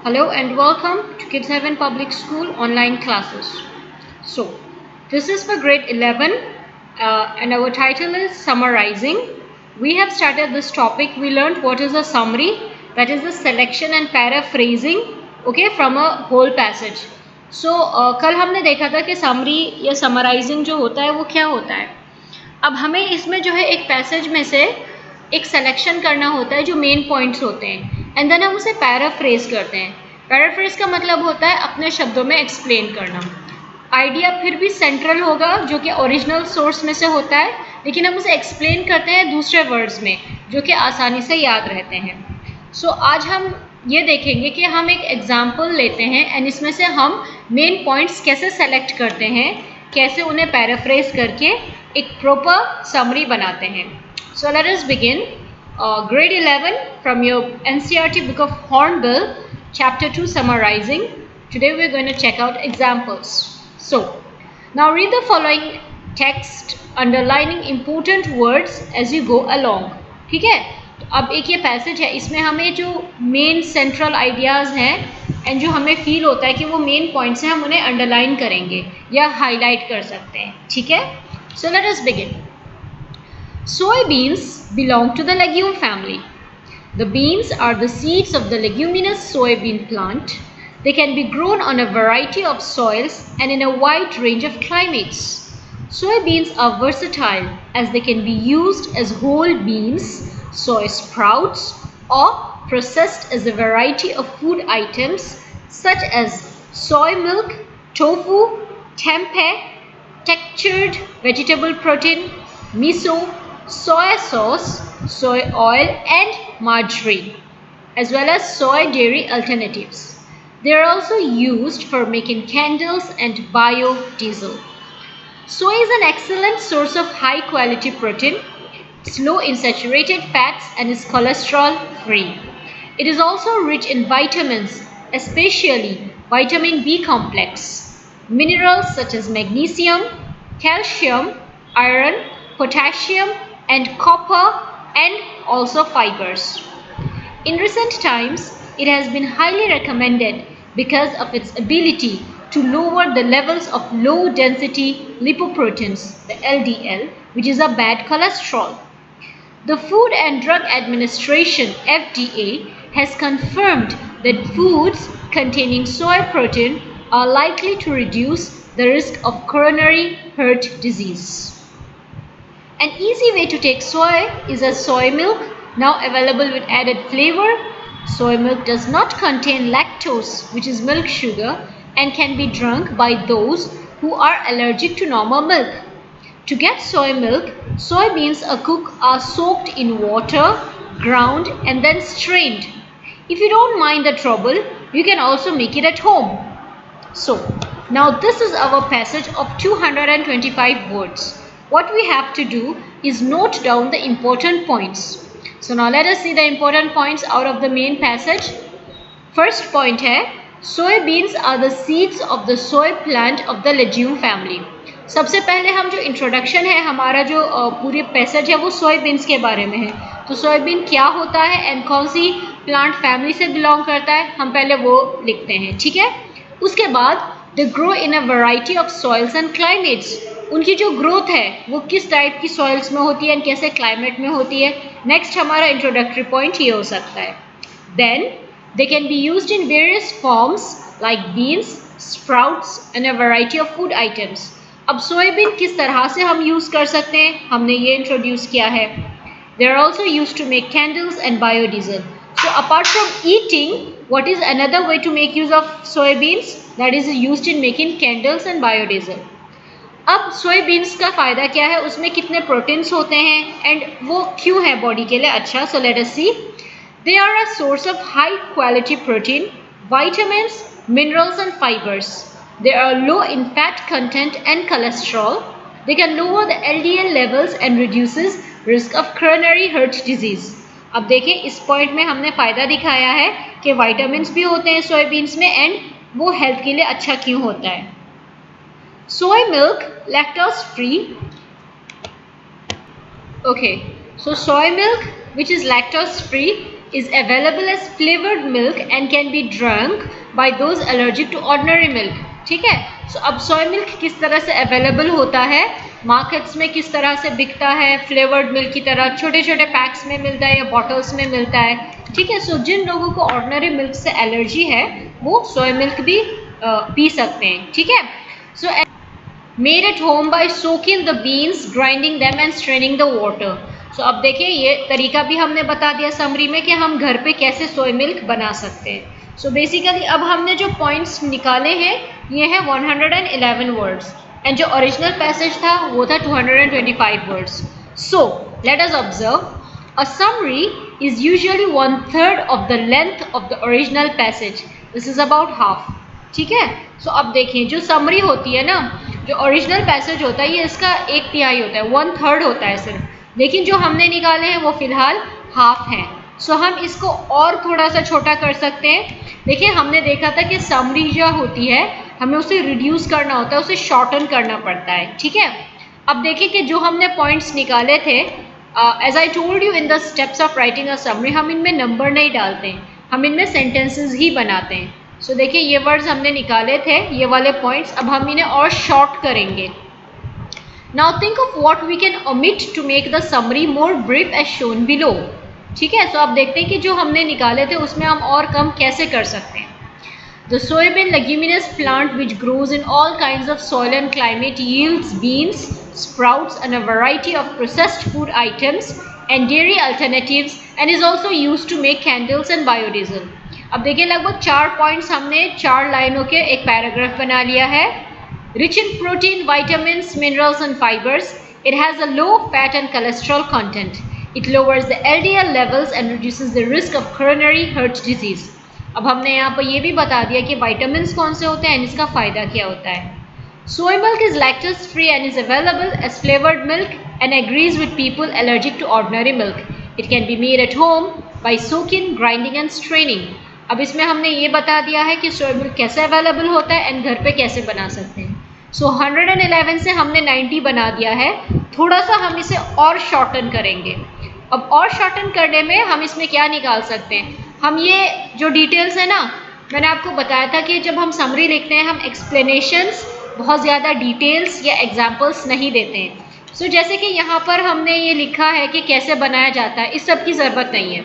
Hello and welcome to Kids Heaven Public School online classes. So, this is for grade 11 and our title is Summarizing. We have started this topic. We learned what is a summary, that is the selection and paraphrasing, okay, from a whole passage. So, कल हमने देखा था कि summary या summarizing जो होता है वो क्या होता है. अब हमें इसमें जो है एक पैसेज में से एक सिलेक्शन करना होता है जो मेन पॉइंट्स होते हैं एंड देन हम उसे पैराफ्रेज करते हैं. पैराफ्रेज का मतलब होता है अपने शब्दों में एक्सप्लेन करना. आइडिया फिर भी सेंट्रल होगा जो कि ओरिजिनल सोर्स में से होता है, लेकिन हम उसे एक्सप्लेन करते हैं दूसरे वर्ड्स में जो कि आसानी से याद रहते हैं. सो आज हम ये देखेंगे कि हम एक एग्जाम्पल लेते हैं एंड इसमें से हम मेन पॉइंट्स कैसे सेलेक्ट करते हैं, कैसे उन्हें पैराफ्रेज करके एक प्रॉपर समरी बनाते हैं. So let us begin. Grade 11 from your NCERT book of Hornbill, chapter 2 summarizing. Today we are going to check out examples. So now read the following text underlining important words as you go along. ठीक है, तो अब एक ये passage है, इसमें हमें जो मेन सेंट्रल आइडियाज़ हैं एंड जो हमें फील होता है कि वो मेन पॉइंट्स हैं, हम उन्हें अंडरलाइन करेंगे या हाईलाइट कर सकते हैं. ठीक है, सो let us begin. Soybeans belong to the legume family. The beans are the seeds of the leguminous soybean plant. They can be grown on a variety of soils and in a wide range of climates. Soybeans are versatile as they can be used as whole beans, soy sprouts, or processed as a variety of food items such as soy milk, tofu, tempeh, textured vegetable protein, miso, soy sauce, soy oil and margarine, as well as soy dairy alternatives. They are also used for making candles and biodiesel. Soy is an excellent source of high quality protein, it's low in saturated fats and is cholesterol free. It is also rich in vitamins, especially vitamin B complex, minerals such as magnesium, calcium, iron, potassium and copper, and also fibers. In recent times, it has been highly recommended because of its ability to lower the levels of low density lipoproteins, the LDL, which is a bad cholesterol. The Food and Drug Administration, FDA, has confirmed that foods containing soy protein are likely to reduce the risk of coronary heart disease. An easy way to take soy is as soy milk, now available with added flavor. Soy milk does not contain lactose, which is milk sugar, and can be drunk by those who are allergic to normal milk. To get soy milk, soybeans are soaked in water, ground, and then strained. If you don't mind the trouble, you can also make it at home. So, now this is our passage of 225 words. What we have to do is note down the important points. So now let us see the important points out of the main passage. First point है, soybeans are the seeds of the soy plant of the legume family. सबसे पहले हम जो introduction है, हमारा जो पूरे passage है वो सोयाबीन्स के बारे में है. तो सोयाबीन क्या होता है एंड कौन सी प्लांट फैमिली से बिलोंग करता है, हम पहले वो लिखते हैं. ठीक है, उसके बाद they grow in a variety of soils and climates. उनकी जो ग्रोथ है वो किस टाइप की सॉइल्स में होती है एंड कैसे क्लाइमेट में होती है. नेक्स्ट हमारा इंट्रोडक्टरी पॉइंट ये हो सकता है. Then they can be used in various forms like beans, sprouts and a variety of food items. अब सोयाबीन किस तरह से हम यूज़ कर सकते हैं, हमने ये इंट्रोड्यूस किया है. They are also use to make candles and biodiesel. So apart from eating, what is another way to make use of soybeans? That is used in making candles and biodiesel. अब soya beans का फ़ायदा क्या है, उसमें कितने proteins होते हैं and वो क्यों है बॉडी के लिए अच्छा. So let us see. They are a source of high quality protein, vitamins, minerals and fibers. They are low in fat content and cholesterol. They can lower the LDL levels and reduces risk of coronary heart disease. अब देखें इस point में हमने फ़ायदा दिखाया है कि vitamins भी होते हैं सोयाबीन्स में एंड वो हेल्थ के लिए अच्छा क्यों होता है. Soy milk, lactose free. Okay, so soy milk which is lactose free is available as flavored milk and can be drunk by those allergic to ordinary milk. ठीक है, so अब सोया मिल्क किस तरह से अवेलेबल होता है markets में, किस तरह से बिकता है, फ्लेवर्ड मिल्क की तरह छोटे छोटे पैक्स में मिलता है या बॉटल्स में मिलता है. ठीक है, सो जिन लोगों को ऑर्डिनरी मिल्क से एलर्जी है वो सोया मिल्क भी पी सकते हैं. ठीक है, so made at home by soaking the beans, grinding them and straining the water. So अब देखिए ये तरीका भी हमने बता दिया समरी में कि हम घर पे कैसे सोया मिल्क बना सकते हैं. सो बेसिकली अब हमने जो पॉइंट्स निकाले हैं ये है 111 वर्ड्स एंड जो ओरिजिनल पैसेज था वो था 225 words. So let us observe a summary is usually 1/3 of the length of the original passage. This is about half. ठीक है, सो अब देखिए जो समरी होती है ना, जो ओरिजिनल पैसेज होता है ये इसका 1/3 होता है, 1/3 होता है सिर्फ, लेकिन जो हमने निकाले हैं वो फिलहाल हाफ हैं. सो हम इसको और थोड़ा सा छोटा कर सकते हैं. देखिए हमने देखा था कि समरी जो होती है हमें उसे रिड्यूस करना होता है, उसे शॉर्टन करना पड़ता है. ठीक है, अब देखिए कि जो हमने पॉइंट्स निकाले थे, as I told you in the steps of writing a summary, हम इनमें नंबर नहीं डालते हैं, हम इनमें सेंटेंसेस ही बनाते हैं. सो देखिए ये वर्ड्स हमने निकाले थे, ये वाले पॉइंट्स, अब हम इन्हें और शॉर्ट करेंगे. Now think of what we can omit to make the summary more brief as shown below. ठीक है, सो आप देखते हैं कि जो हमने निकाले थे उसमें हम और कम कैसे कर सकते हैं. The soybean leguminous plant which grows in all kinds of soil and climate yields beans, sprouts and a variety of processed food items and dairy alternatives and is also used to make candles and biodiesel. अब देखिए लगभग 4 points हमने 4 लाइनों के एक paragraph बना लिया है. Rich in protein, vitamins, minerals and fibers, it has a low fat and cholesterol content. It lowers the LDL levels and reduces the risk of coronary heart disease. अब हमने यहाँ पर ये भी बता दिया कि विटामिन्स कौन से होते हैं, इसका फ़ायदा क्या होता है. Soya milk is lactose free and is available as flavoured milk and agrees with people allergic to ordinary milk. It can be made at home by soaking, grinding and straining. अब इसमें हमने ये बता दिया है कि सोया मिल्क कैसे available होता है एंड घर पे कैसे बना सकते हैं. सो 111 से हमने 90 बना दिया है. थोड़ा सा हम इसे और शॉर्टन करेंगे. अब और शॉर्टन करने में हम इसमें क्या निकाल सकते हैं, हम ये जो डिटेल्स है ना, मैंने आपको बताया था कि जब हम समरी लिखते हैं हम एक्सप्लेनेशंस बहुत ज़्यादा डिटेल्स या एग्जांपल्स नहीं देते हैं. सो जैसे कि यहाँ पर हमने ये लिखा है कि कैसे बनाया जाता है, इस सब की ज़रूरत नहीं है.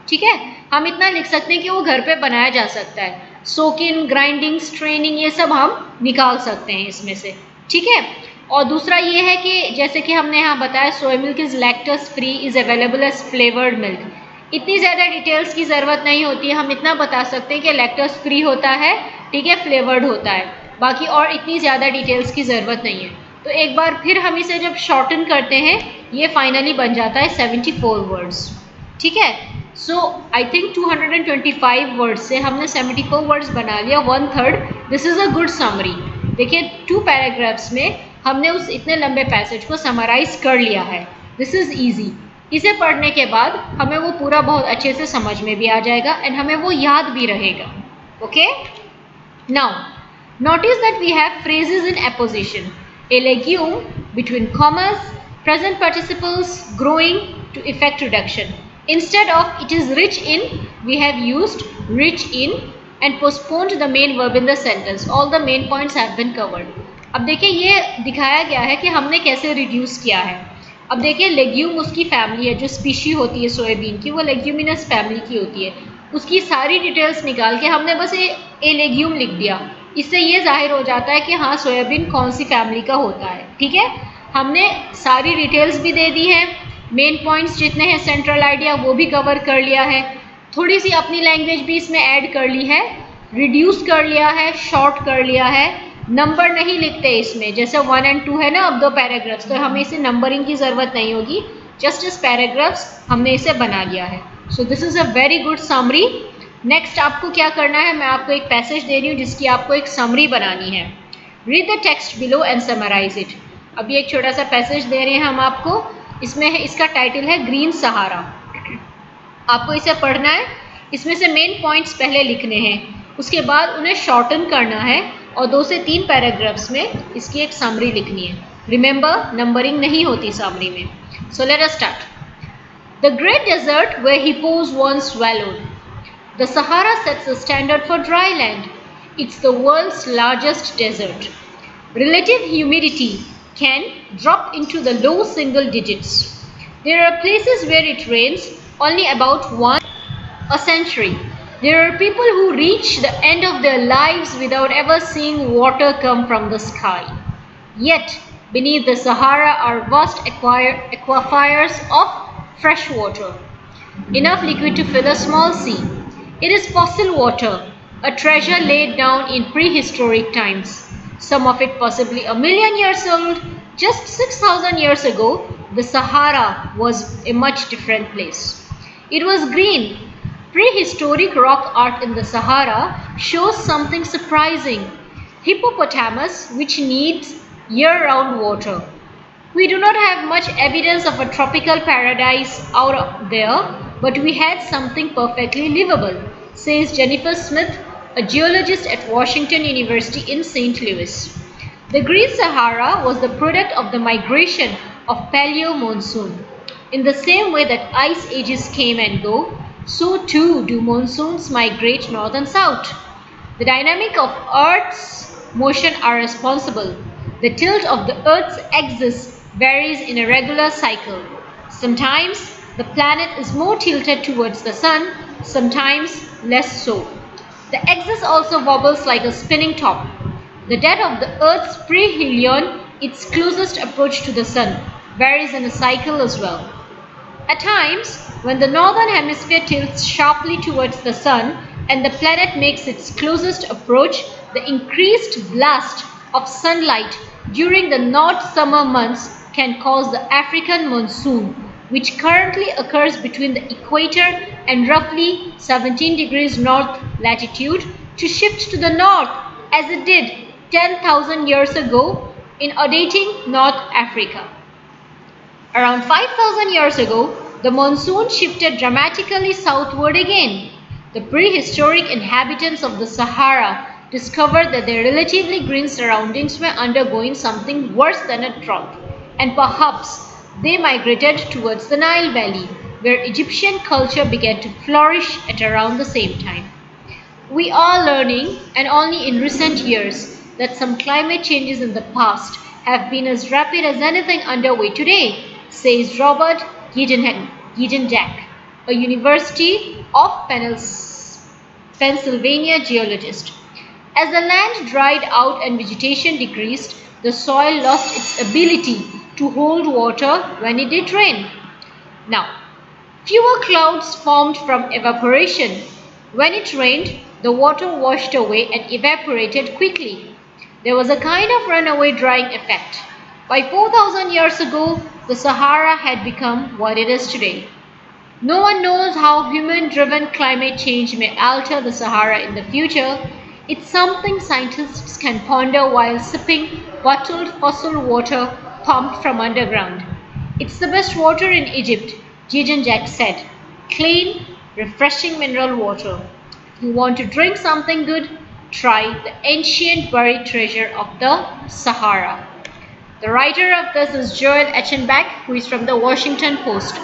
ठीक है, हम इतना लिख सकते हैं कि वो घर पे बनाया जा सकता है. सोकिंग, ग्राइंडिंग, स्ट्रेनिंग ये सब हम निकाल सकते हैं इसमें से. ठीक है, और दूसरा ये है कि जैसे कि हमने यहाँ बताया soya milk is lactose free, is available as flavoured milk. इतनी ज़्यादा डिटेल्स की ज़रूरत नहीं होती है, हम इतना बता सकते हैं कि लैक्टोज फ्री होता है, ठीक है, फ्लेवर्ड होता है, बाकी और इतनी ज़्यादा डिटेल्स की ज़रूरत नहीं है. तो एक बार फिर हम इसे जब शॉर्टन करते हैं ये फाइनली बन जाता है 74 वर्ड्स. ठीक है, सो आई थिंक 225 वर्ड्स से हमने 74 वर्ड्स बना लिया, 1/3. This is a good summary. देखिए 2 पैराग्राफ्स में हमने उस इतने लंबे पैसेज को समराइज कर लिया है. This is easy. इसे पढ़ने के बाद हमें वो पूरा बहुत अच्छे से समझ में भी आ जाएगा एंड हमें वो याद भी रहेगा. Okay, now notice that we have phrases in apposition. A legume between commas, present participles, growing to effect reduction. Instead of it is rich in, we have used rich in and postponed the main verb in the sentence. All the main points have been covered. अब देखिए ये दिखाया गया है कि हमने कैसे reduce किया है. अब देखिए लेग्यूम उसकी फैमिली है, जो स्पीशी होती है सोयाबीन की वो लेग्यूमिनस फैमिली की होती है. उसकी सारी डिटेल्स निकाल के हमने बस ए लेग्यूम लिख दिया. इससे ये जाहिर हो जाता है कि हाँ सोयाबीन कौन सी फैमिली का होता है. ठीक है, हमने सारी डिटेल्स भी दे दी है, मेन पॉइंट्स जितने हैं, सेंट्रल आइडिया वो भी कवर कर लिया है, थोड़ी सी अपनी लैंग्वेज भी इसमें ऐड कर ली है, रिड्यूस कर लिया है, शॉर्ट कर लिया है. नंबर नहीं लिखते इसमें, जैसे 1 और 2 है ना, अब 2 पैराग्राफ्स, तो हमें इसे नंबरिंग की ज़रूरत नहीं होगी. जस्ट इस पैराग्राफ्स हमने इसे बना लिया है. So this is a very good summary. Next आपको क्या करना है, मैं आपको एक पैसेज दे रही हूँ जिसकी आपको एक समरी बनानी है. Read the text below and summarise it. अभी एक छोटा सा पैसेज दे रहे हैं हम आपको, इसमें है, इसका टाइटल है ग्रीन सहारा. आपको इसे पढ़ना है, इसमें से मेन पॉइंट्स पहले लिखने हैं, उसके बाद उन्हें शॉर्टन करना है और 2 से 3 पैराग्राफ्स में इसकी एक समरी लिखनी है. रिमेंबर नंबरिंग नहीं होती समरी में. सो let us start. The great desert where hippos once swallowed. The Sahara sets a standard for dry land. It's the world's largest desert. Relative humidity can drop into the low single digits. There are places where it rains only about once a century. There are people who reach the end of their lives without ever seeing water come from the sky. Yet, beneath the Sahara are vast aquifers of fresh water, enough liquid to fill a small sea. It is fossil water, a treasure laid down in prehistoric times, some of it possibly 1,000,000 years old. Just 6,000 years ago, the Sahara was a much different place. It was green. Prehistoric rock art in the Sahara shows something surprising. Hippopotamus, which needs year-round water. We do not have much evidence of a tropical paradise out there, but we had something perfectly livable, says Jennifer Smith, a geologist at Washington University in St. Louis. The Green Sahara was the product of the migration of Paleo-monsoon. In the same way that ice ages came and go, so too do monsoons migrate north and south. The dynamic of Earth's motion are responsible. The tilt of the Earth's axis varies in a regular cycle. Sometimes the planet is more tilted towards the sun, sometimes less so. The axis also wobbles like a spinning top. The date of the Earth's perihelion, its closest approach to the sun, varies in a cycle as well. At times, when the northern hemisphere tilts sharply towards the sun and the planet makes its closest approach, the increased blast of sunlight during the North summer months can cause the African monsoon, which currently occurs between the equator and roughly 17 degrees north latitude, to shift to the north as it did 10,000 years ago in Odating, North Africa. Around 5,000 years ago, the monsoon shifted dramatically southward again. The prehistoric inhabitants of the Sahara discovered that their relatively green surroundings were undergoing something worse than a drought, and perhaps they migrated towards the Nile Valley, where Egyptian culture began to flourish at around the same time. We are learning, and only in recent years, that some climate changes in the past have been as rapid as anything underway today, says Robert Giedendak, a University of Pennsylvania geologist. As the land dried out and vegetation decreased, the soil lost its ability to hold water when it did rain. Now, fewer clouds formed from evaporation. When it rained, the water washed away and evaporated quickly. There was a kind of runaway drying effect. By 4,000 years ago, the Sahara had become what it is today. No one knows how human-driven climate change may alter the Sahara in the future. It's something scientists can ponder while sipping bottled fossil water pumped from underground. It's the best water in Egypt, Giedendak said. Clean, refreshing mineral water. If you want to drink something good, try the ancient buried treasure of the Sahara. The writer of this is Joel Achenbach, who is from the Washington Post.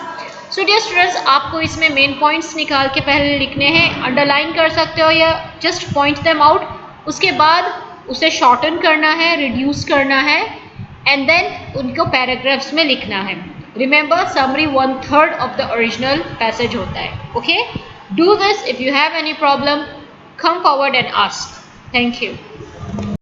So dear students, आपको इसमें main points निकाल के पहले लिखने हैं, underline कर सकते हो या जस्ट पॉइंट देम आउट. उसके बाद उसे शॉर्टन करना है, रिड्यूस करना है, एंड देन उनको पैराग्राफ्स में लिखना है. Remember, summary 1/3 of the original passage होता है. Okay, do this. If you have any problem, come forward and ask. Thank you.